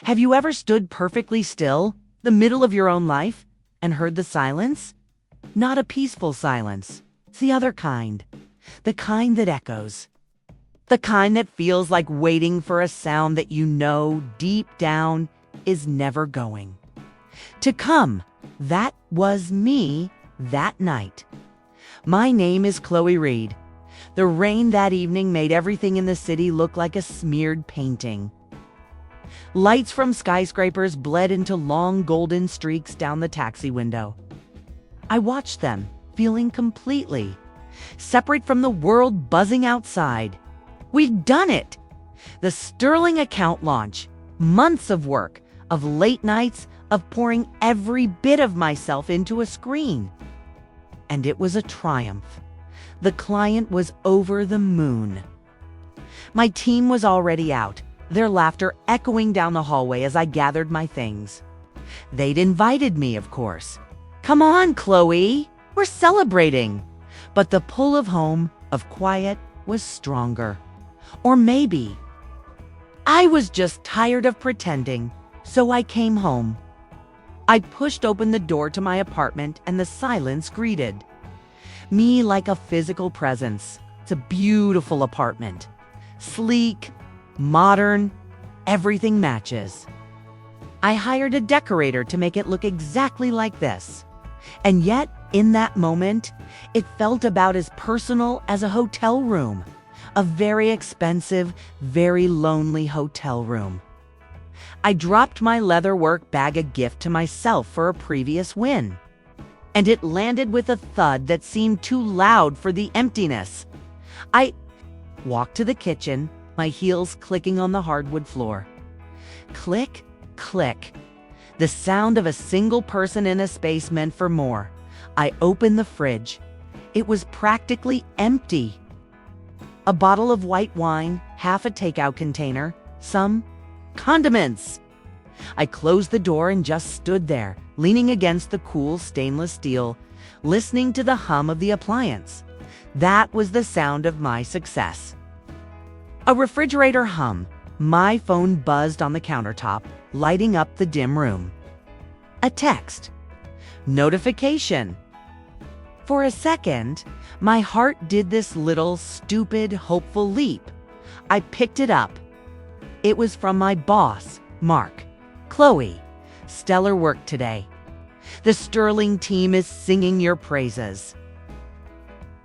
Have you ever stood perfectly still, the middle of your own life, and heard the silence? Not a peaceful silence. It's the other kind. The kind that echoes. The kind that feels like waiting for a sound that you know deep down is never going to come. That was me that night. My name is Chloe Reed. The rain that evening made everything in the city look like a smeared painting. Lights from skyscrapers bled into long golden streaks down the taxi window. I watched them, feeling completely separate from the world buzzing outside. We'd done it! The sterling account launch, months of work, of late nights, of pouring every bit of myself into a screen. And it was a triumph. The client was over the moon. My team was already out, their laughter echoing down the hallway as I gathered my things. They'd invited me, of course. Come on, Chloe, we're celebrating. But the pull of home, of quiet, was stronger. Or maybe I was just tired of pretending, so I came home. I pushed open the door to my apartment and the silence greeted me like a physical presence. It's a beautiful apartment. Sleek, modern, everything matches. I hired a decorator to make it look exactly like this. And yet, in that moment, it felt about as personal as a hotel room. A very expensive, very lonely hotel room. I dropped my leatherwork bag, a gift to myself for a previous win. And it landed with a thud that seemed too loud for the emptiness. I walked to the kitchen, my heels clicking on the hardwood floor. Click, click. The sound of a single person in a space meant for more. I opened the fridge. It was practically empty. A bottle of white wine, half a takeout container, some condiments. I closed the door and just stood there, leaning against the cool stainless steel, listening to the hum of the appliance. That was the sound of my success. A refrigerator hum. My phone buzzed on the countertop, lighting up the dim room. A text. Notification. For a second, my heart did this little, stupid, hopeful leap. I picked it up. It was from my boss, Mark. Chloe, stellar work today. The Sterling team is singing your praises.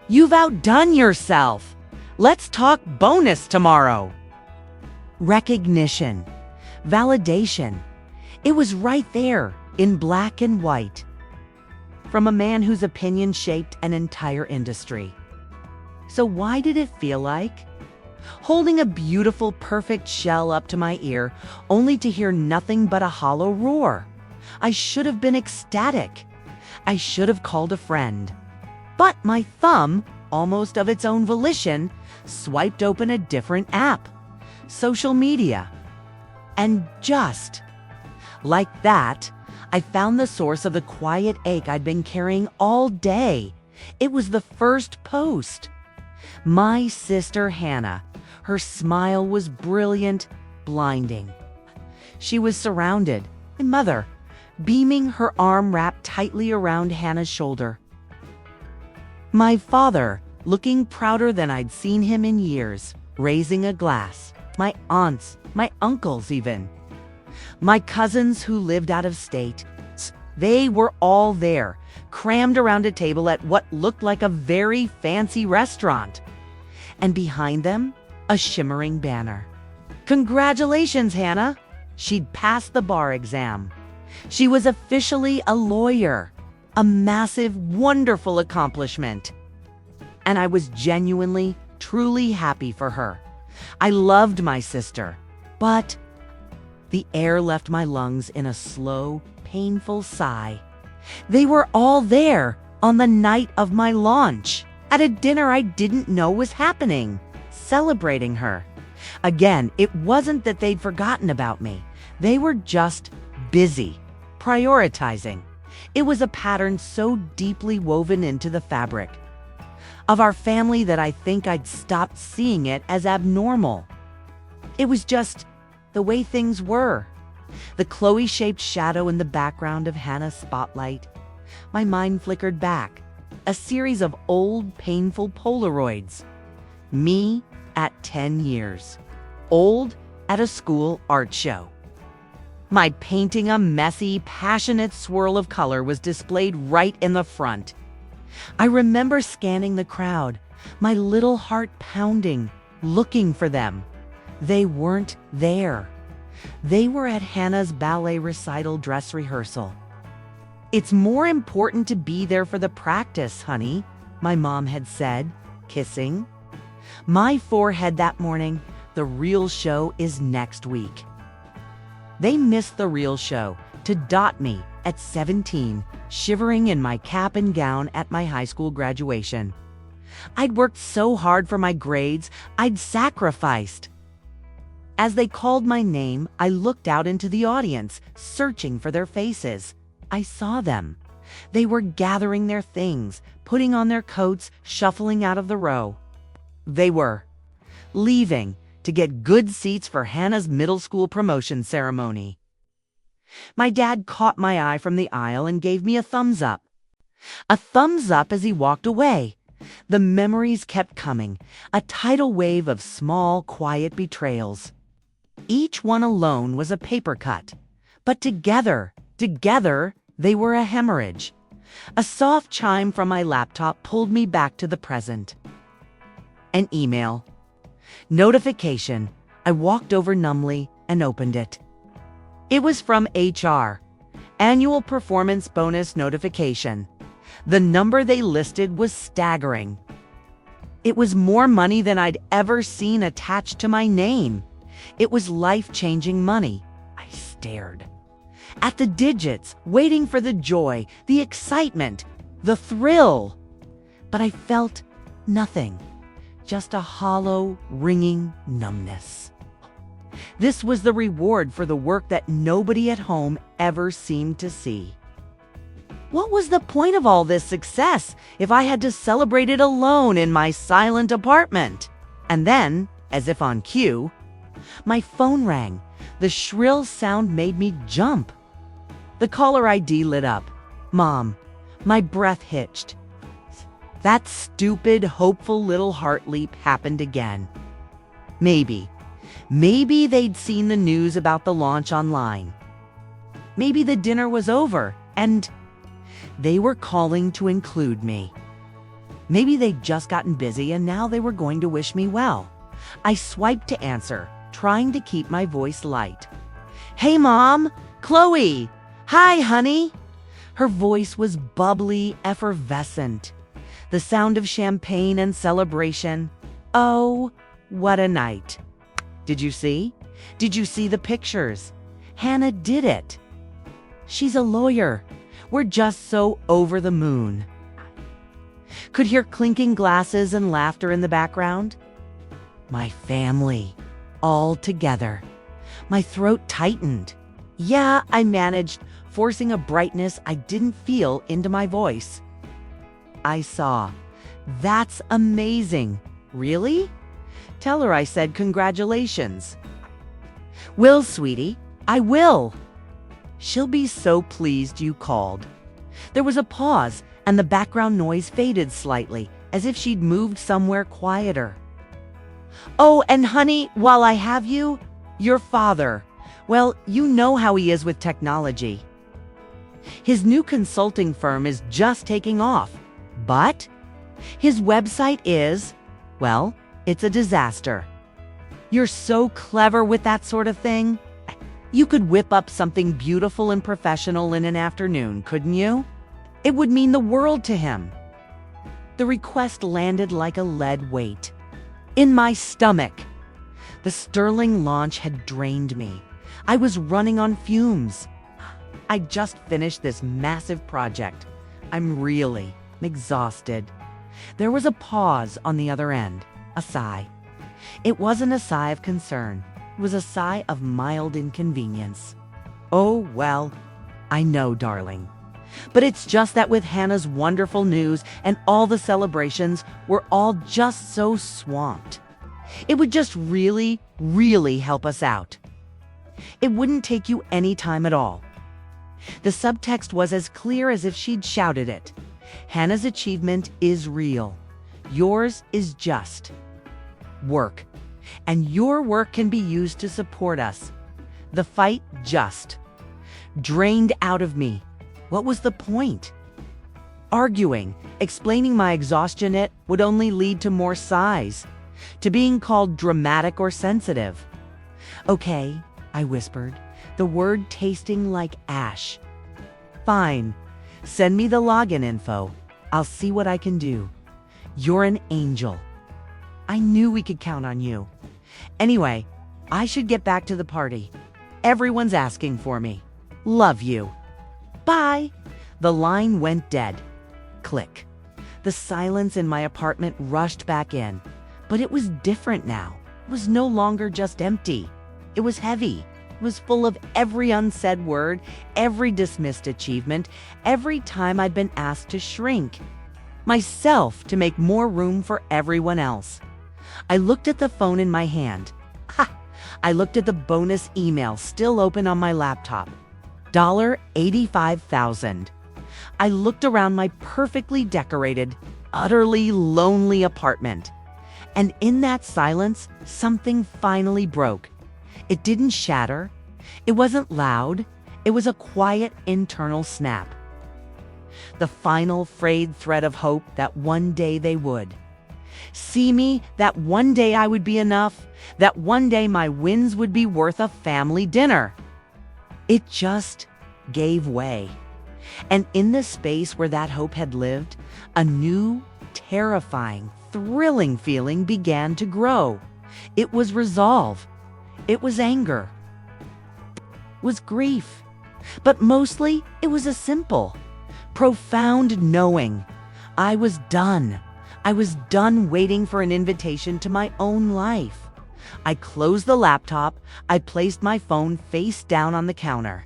You've outdone yourself. Let's talk bonus tomorrow. Recognition. Validation. It was right there, in black and white. From a man whose opinion shaped an entire industry. So why did it feel like holding a beautiful, perfect shell up to my ear, only to hear nothing but a hollow roar? I should have been ecstatic. I should have called a friend. But my thumb, almost of its own volition, swiped open a different app. Social media. And just like that, I found the source of the quiet ache I'd been carrying all day. It was the first post. My sister Hannah. Her smile was brilliant, blinding. She was surrounded, my mother, beaming, her arm wrapped tightly around Hannah's shoulder. My father, looking prouder than I'd seen him in years, raising a glass. My aunts, my uncles even. My cousins who lived out of state. They were all there, crammed around a table at what looked like a very fancy restaurant. And behind them, a shimmering banner. Congratulations, Hannah! She'd passed the bar exam. She was officially a lawyer. A massive, wonderful accomplishment. And I was genuinely, truly happy for her. I loved my sister, but the air left my lungs in a slow, painful sigh. They were all there on the night of my launch, at a dinner I didn't know was happening, celebrating her. Again, it wasn't that they'd forgotten about me. They were just busy, prioritizing. It was a pattern so deeply woven into the fabric of our family that I think I'd stopped seeing it as abnormal. It was just the way things were. The Chloe-shaped shadow in the background of Hannah's spotlight. My mind flickered back. A series of old, painful Polaroids. Me at 10 years. Old at a school art show. My painting, a messy, passionate swirl of color, was displayed right in the front. I remember scanning the crowd, my little heart pounding, looking for them. They weren't there. They were at Hannah's ballet recital dress rehearsal. "It's more important to be there for the practice, honey," my mom had said, kissing. My forehead that morning, "The real show is next week." They missed the real show to dot me at 17, shivering in my cap and gown at my high school graduation. I'd worked so hard for my grades, I'd sacrificed. As they called my name, I looked out into the audience, searching for their faces. I saw them. They were gathering their things, putting on their coats, shuffling out of the row. They were leaving to get good seats for Hannah's middle school promotion ceremony. My dad caught my eye from the aisle and gave me a thumbs up. A thumbs up as he walked away. The memories kept coming, a tidal wave of small, quiet betrayals. Each one alone was a paper cut, but together, they were a hemorrhage. A soft chime from my laptop pulled me back to the present. An email. Notification. I walked over numbly and opened it. It was from HR. Annual performance bonus notification. The number they listed was staggering. It was more money than I'd ever seen attached to my name. It was life-changing money. I stared at the digits, waiting for the joy, the excitement, the thrill. But I felt nothing. Just a hollow, ringing numbness. This was the reward for the work that nobody at home ever seemed to see. What was the point of all this success if I had to celebrate it alone in my silent apartment? And then, as if on cue, my phone rang. The shrill sound made me jump. The caller ID lit up. Mom. My breath hitched. That stupid, hopeful little heart leap happened again. Maybe they'd seen the news about the launch online. Maybe the dinner was over and they were calling to include me. Maybe they'd just gotten busy and now they were going to wish me well. I swiped to answer, trying to keep my voice light. "Hey, Mom! Chloe! Hi, honey!" Her voice was bubbly, effervescent. The sound of champagne and celebration. Oh, what a night. Did you see? Did you see the pictures? Hannah did it. She's a lawyer. We're just so over the moon. Could hear clinking glasses and laughter in the background. My family, all together. My throat tightened. Yeah, I managed, forcing a brightness I didn't feel into my voice. I saw. That's amazing. Really? Tell her I said congratulations. Will, sweetie, I will. She'll be so pleased you called. There was a pause, and the background noise faded slightly, as if she'd moved somewhere quieter. Oh, and honey, while I have you, your father. Well, you know how he is with technology. His new consulting firm is just taking off, but his website is, well, it's a disaster. You're so clever with that sort of thing. You could whip up something beautiful and professional in an afternoon, couldn't you? It would mean the world to him. The request landed like a lead weight in my stomach. The sterling launch had drained me. I was running on fumes. I'd just finished this massive project. I'm exhausted. There was a pause on the other end, a sigh. It wasn't a sigh of concern. It was a sigh of mild inconvenience. Oh, well, I know, darling. But it's just that with Hannah's wonderful news and all the celebrations, we're all just so swamped. It would just really help us out. It wouldn't take you any time at all. The subtext was as clear as if she'd shouted it. Hannah's achievement is real. Yours is just work. And your work can be used to support us. The fight just drained out of me. What was the point? Arguing, explaining my exhaustion, it would only lead to more sighs, to being called dramatic or sensitive. Okay, I whispered, the word tasting like ash. Fine, send me the login info. I'll see what I can do. You're an angel. I knew we could count on you. Anyway, I should get back to the party. Everyone's asking for me. Love you. Bye. The line went dead. Click. The silence in my apartment rushed back in. But it was different now. It was no longer just empty. It was heavy. It was full of every unsaid word, every dismissed achievement, every time I'd been asked to shrink. Myself to make more room for everyone else. I looked at the phone in my hand. I looked at the bonus email still open on my laptop. $85,000. I looked around my perfectly decorated, utterly lonely apartment. And in that silence, something finally broke. It didn't shatter. It wasn't loud. It was a quiet internal snap. The final frayed thread of hope that one day they would see me, that one day I would be enough, that one day my wins would be worth a family dinner. It just gave way. And in the space where that hope had lived, a new, terrifying, thrilling feeling began to grow. It was resolve. It was anger. It was grief. But mostly, it was a simple, profound knowing. I was done. I was done waiting for an invitation to my own life. I closed the laptop. I placed my phone face down on the counter.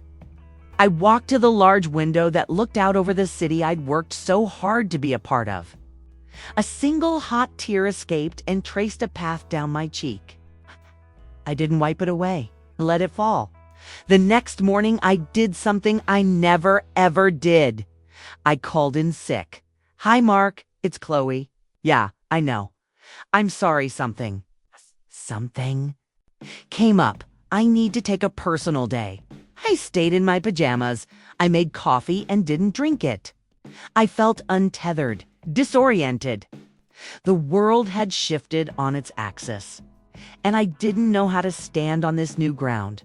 I walked to the large window that looked out over the city I'd worked so hard to be a part of. A single hot tear escaped and traced a path down my cheek. I didn't wipe it away, let it fall. The next morning, I did something I never, ever did. I called in sick. Hi, Mark. It's Chloe. Yeah, I know. I'm sorry something came up. I need to take a personal day. I stayed in my pajamas. I made coffee and didn't drink it. I felt untethered, disoriented. The world had shifted on its axis, and I didn't know how to stand on this new ground.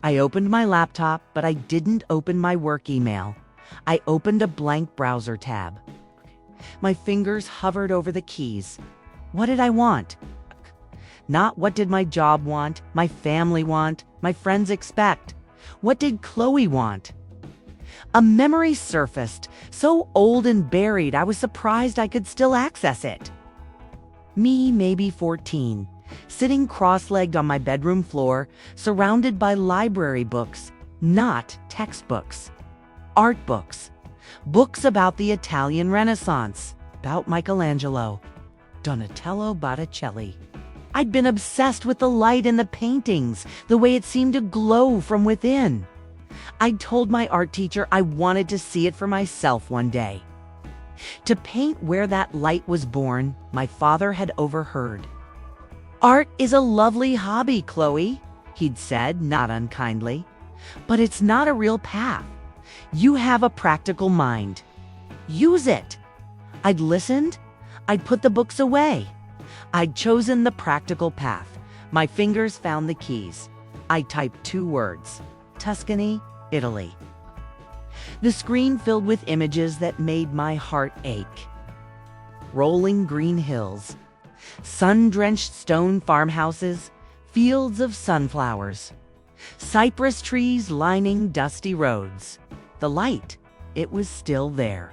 I opened my laptop, but I didn't open my work email. I opened a blank browser tab. My fingers hovered over the keys. What did I want? Not what did my job want, my family want, my friends expect. What did Chloe want? A memory surfaced, so old and buried I was surprised I could still access it. Me, maybe 14, sitting cross-legged on my bedroom floor, surrounded by library books, not textbooks. Art books. Books about the Italian Renaissance, about Michelangelo, Donatello Botticelli. I'd been obsessed with the light in the paintings, the way it seemed to glow from within. I'd told my art teacher I wanted to see it for myself one day. To paint where that light was born, my father had overheard. Art is a lovely hobby, Chloe, he'd said, not unkindly, but it's not a real path. You have a practical mind. Use it. I'd listened. I'd put the books away. I'd chosen the practical path. My fingers found the keys. I typed 2 words: Tuscany, Italy. The screen filled with images that made my heart ache. Rolling green hills, sun-drenched stone farmhouses, fields of sunflowers, cypress trees lining dusty roads. The light, it was still there.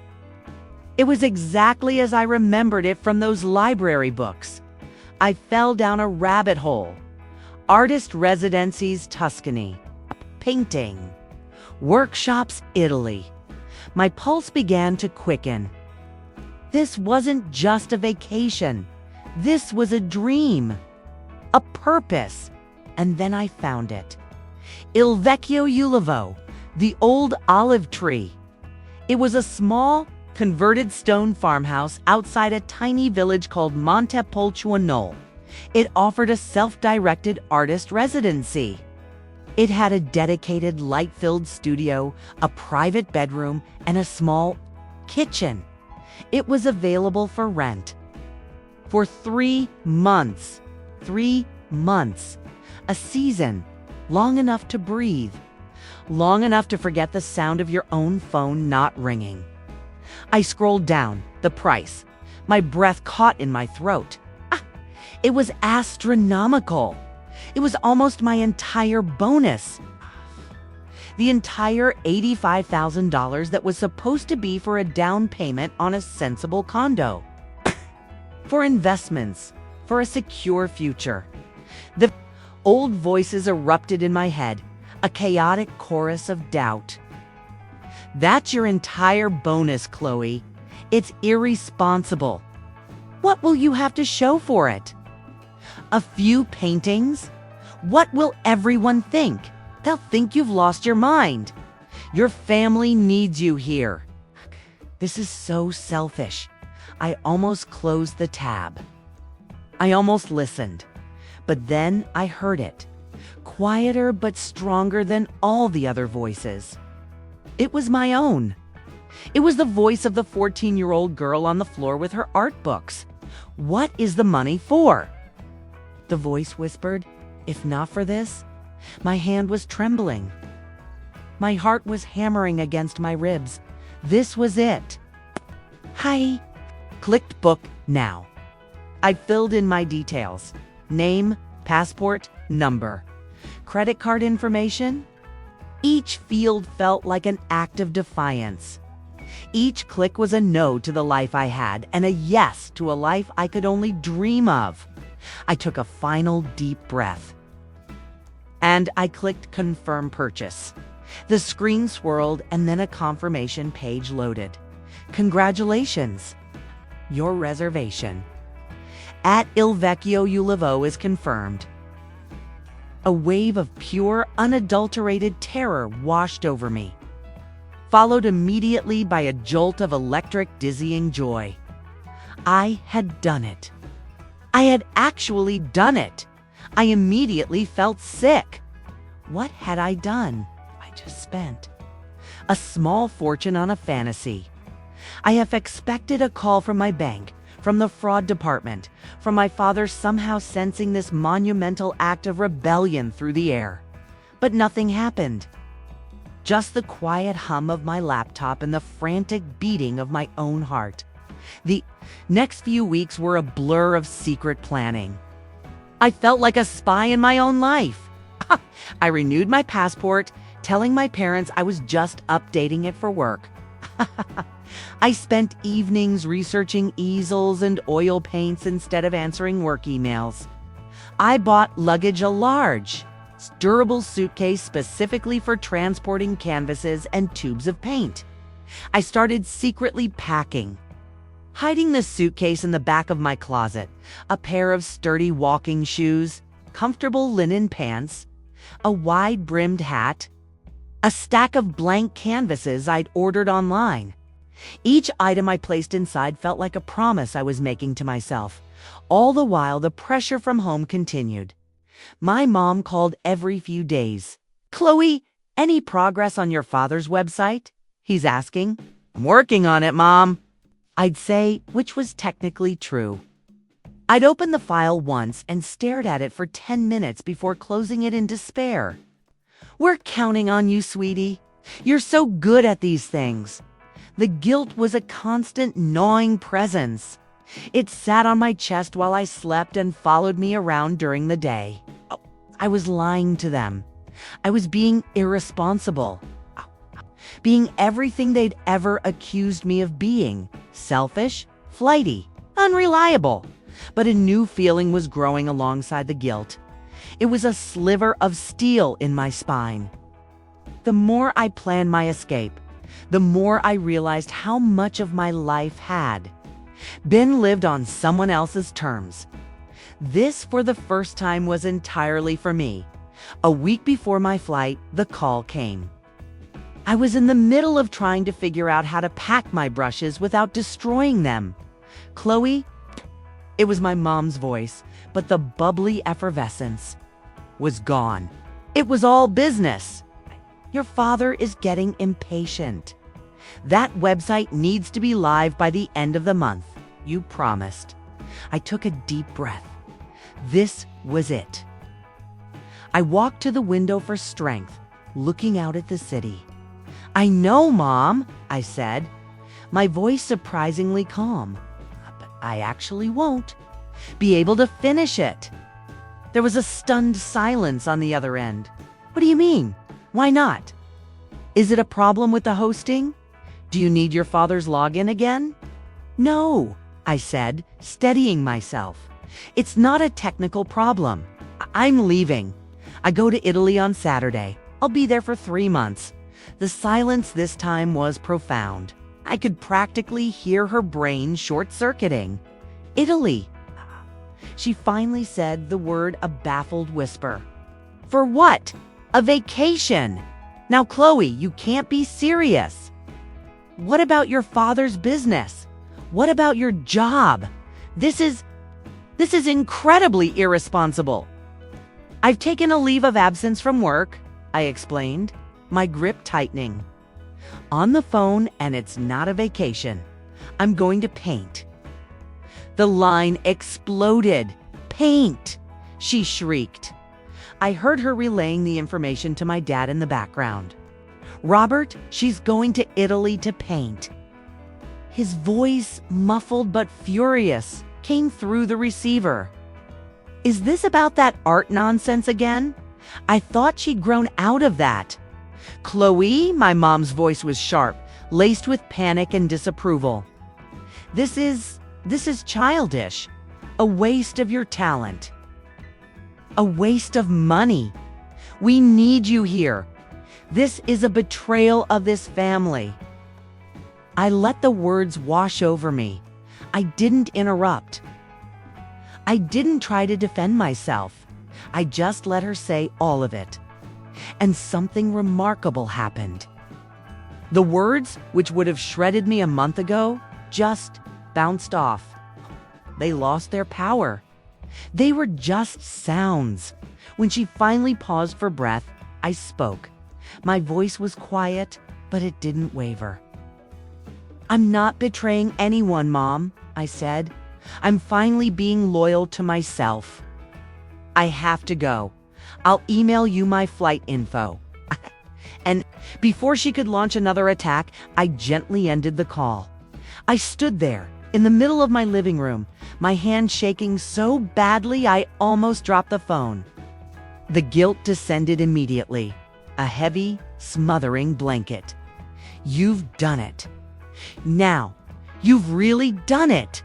It was exactly as I remembered it from those library books. I fell down a rabbit hole. Artist residencies, Tuscany. Painting. Workshops, Italy. My pulse began to quicken. This wasn't just a vacation. This was a dream. A purpose. And then I found it. Il Vecchio Ulivo, the old olive tree. It was a small, converted stone farmhouse outside a tiny village called Montepulciano. It offered a self-directed artist residency. It had a dedicated light-filled studio, a private bedroom, and a small kitchen. It was available for rent. For 3 months. 3 months. A season. Long enough to breathe. Long enough to forget the sound of your own phone not ringing. I scrolled down. The price. My breath caught in my throat. It was astronomical. It was almost my entire bonus. The entire $85,000 that was supposed to be for a down payment on a sensible condo. For investments. For a secure future. The old voices erupted in my head, a chaotic chorus of doubt. That's your entire bonus, Chloe. It's irresponsible. What will you have to show for it? A few paintings? What will everyone think? They'll think you've lost your mind. Your family needs you here. This is so selfish. I almost closed the tab. I almost listened. But then I heard it. Quieter but stronger than all the other voices. It was my own. It was the voice of the 14-year-old girl on the floor with her art books. What is the money for? The voice whispered, if not for this. My hand was trembling. My heart was hammering against my ribs. This was it. Hi. Clicked book now. I filled in my details. Name, passport, number. Credit card information. Each field felt like an act of defiance. Each click was a no to the life I had and a yes to a life I could only dream of. I took a final deep breath. And I clicked confirm purchase. The screen swirled and then a confirmation page loaded. Congratulations. Your reservation at Il Vecchio Ulivo is confirmed. A wave of pure, unadulterated terror washed over me, followed immediately by a jolt of electric, dizzying joy. I had done it. I had actually done it. I immediately felt sick. What had I done? I just spent a small fortune on a fantasy. I have expected a call from my bank, from the fraud department, from my father somehow sensing this monumental act of rebellion through the air. But nothing happened. Just the quiet hum of my laptop and the frantic beating of my own heart. The next few weeks were a blur of secret planning. I felt like a spy in my own life. I renewed my passport, telling my parents I was just updating it for work. I spent evenings researching easels and oil paints instead of answering work emails. I bought luggage a large, durable suitcase specifically for transporting canvases and tubes of paint. I started secretly packing, hiding the suitcase in the back of my closet, a pair of sturdy walking shoes, comfortable linen pants, a wide-brimmed hat, a stack of blank canvases I'd ordered online. Each item I placed inside felt like a promise I was making to myself. All the while, the pressure from home continued. My mom called every few days. Chloe, any progress on your father's website? He's asking. I'm working on it, Mom. I'd say, which was technically true. I'd opened the file once and stared at it for 10 minutes before closing it in despair. We're counting on you, sweetie. You're so good at these things. The guilt was a constant gnawing presence. It sat on my chest while I slept and followed me around during the day. I was lying to them. I was being irresponsible. Being everything they'd ever accused me of being. Selfish, flighty, unreliable. But a new feeling was growing alongside the guilt. It was a sliver of steel in my spine. The more I planned my escape, the more I realized how much of my life had been lived on someone else's terms. This, for the first time, was entirely for me. A week before my flight, the call came. I was in the middle of trying to figure out how to pack my brushes without destroying them. "Chloe," it was my mom's voice, but the bubbly effervescence was gone. It was all business. "Your father is getting impatient. That website needs to be live by the end of the month. You promised." I took a deep breath. This was it. I walked to the window for strength, looking out at the city. "I know, Mom," I said, my voice surprisingly calm. "But I actually won't be able to finish it." There was a stunned silence on the other end. "What do you mean? Why not? Is it a problem with the hosting? Do you need your father's login again?" "No," I said, steadying myself. "It's not a technical problem. I'm leaving. I go to Italy on Saturday. I'll be there for 3 months." The silence this time was profound. I could practically hear her brain short-circuiting. "Italy." She finally said the word, a baffled whisper. "For what? A vacation. Now, Chloe, you can't be serious. What about your father's business? What about your job? This is incredibly irresponsible." "I've taken a leave of absence from work," I explained, my grip tightening. "On the phone, and it's not a vacation. I'm going to paint." The line exploded. "Paint!" she shrieked. I heard her relaying the information to my dad in the background. "Robert, she's going to Italy to paint." His voice, muffled but furious, came through the receiver. "Is this about that art nonsense again? I thought she'd grown out of that." "Chloe," my mom's voice was sharp, laced with panic and disapproval. This is childish. A waste of your talent. A waste of money. We need you here. This is a betrayal of this family." I let the words wash over me. I didn't interrupt. I didn't try to defend myself. I just let her say all of it. And something remarkable happened. The words, which would have shredded me a month ago, just bounced off. They lost their power. They were just sounds. When she finally paused for breath, I spoke. My voice was quiet, but it didn't waver. "I'm not betraying anyone, Mom," I said. "I'm finally being loyal to myself. I have to go. I'll email you my flight info." And before she could launch another attack, I gently ended the call. I stood there, in the middle of my living room, my hand shaking so badly I almost dropped the phone. The guilt descended immediately, a heavy, smothering blanket. "You've done it. Now, you've really done it.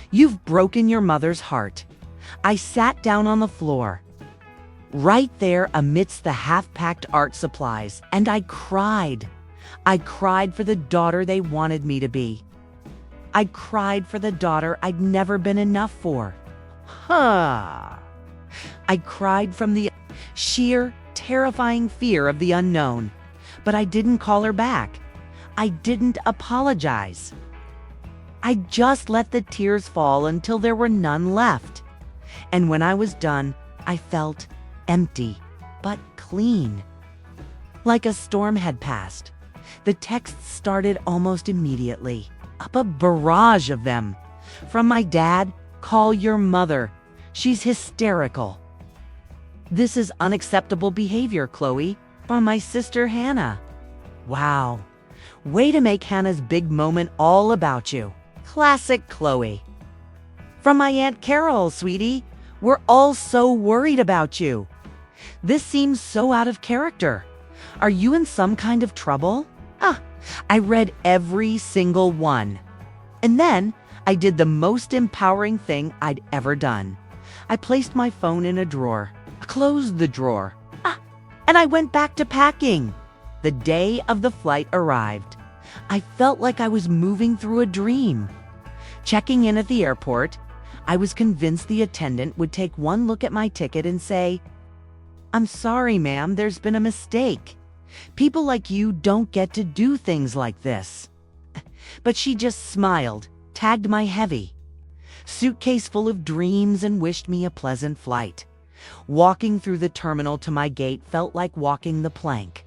You've broken your mother's heart." I sat down on the floor, right there amidst the half-packed art supplies, and I cried. I cried for the daughter they wanted me to be. I cried for the daughter I'd never been enough for. I cried from the sheer, terrifying fear of the unknown. But I didn't call her back. I didn't apologize. I just let the tears fall until there were none left. And when I was done, I felt empty, but clean. Like a storm had passed. The texts started almost immediately. Up a barrage of them. From my dad, "Call your mother. She's hysterical." "This is unacceptable behavior, Chloe." From my sister Hannah. "Wow. Way to make Hannah's big moment all about you. Classic Chloe." From my Aunt Carol, "Sweetie, we're all so worried about you. This seems so out of character. Are you in some kind of trouble?" I read every single one. And then I did the most empowering thing I'd ever done. I placed my phone in a drawer, closed the drawer, and I went back to packing. The day of the flight arrived. I felt like I was moving through a dream. Checking in at the airport, I was convinced the attendant would take one look at my ticket and say, "I'm sorry, ma'am, there's been a mistake. People like you don't get to do things like this." But she just smiled, tagged my heavy suitcase full of dreams, and wished me a pleasant flight. Walking through the terminal to my gate felt like walking the plank.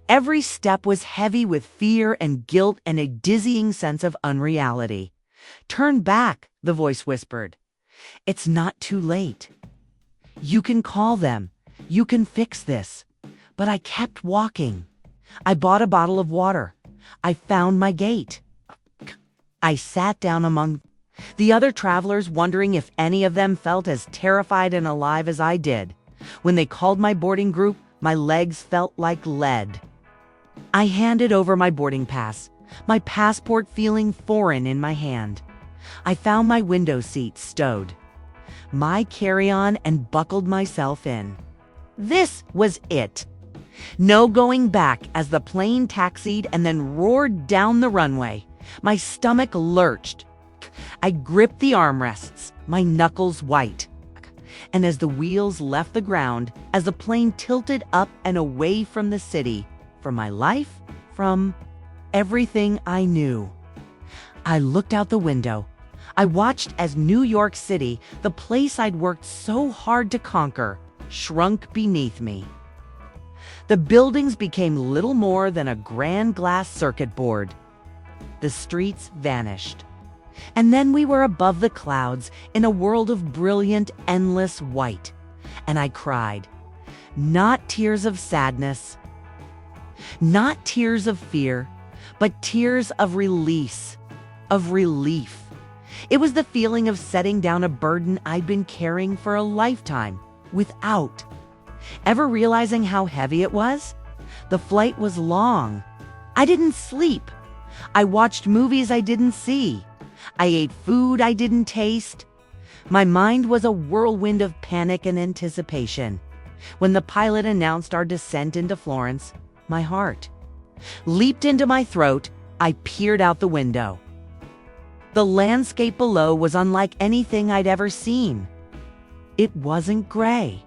Every step was heavy with fear and guilt and a dizzying sense of unreality. "Turn back," the voice whispered. "It's not too late. You can call them. You can fix this." But I kept walking. I bought a bottle of water. I found my gate. I sat down among the other travelers, wondering if any of them felt as terrified and alive as I did. When they called my boarding group, my legs felt like lead. I handed over my boarding pass, my passport feeling foreign in my hand. I found my window seat stowed, my carry-on, and buckled myself in. This was it. No going back as the plane taxied and then roared down the runway. My stomach lurched. I gripped the armrests, my knuckles white. And as the wheels left the ground, as the plane tilted up and away from the city, from my life, from everything I knew, I looked out the window. I watched as New York City, the place I'd worked so hard to conquer, shrunk beneath me. The buildings became little more than a grand glass circuit board. The streets vanished. And then we were above the clouds in a world of brilliant, endless white. And I cried. Not tears of sadness, not tears of fear, but tears of release, of relief. It was the feeling of setting down a burden I'd been carrying for a lifetime, without ever realizing how heavy it was. The flight was long. I didn't sleep. I watched movies I didn't see. I ate food I didn't taste. My mind was a whirlwind of panic and anticipation. When the pilot announced our descent into Florence, my heart leaped into my throat. I peered out the window. The landscape below was unlike anything I'd ever seen. It wasn't gray.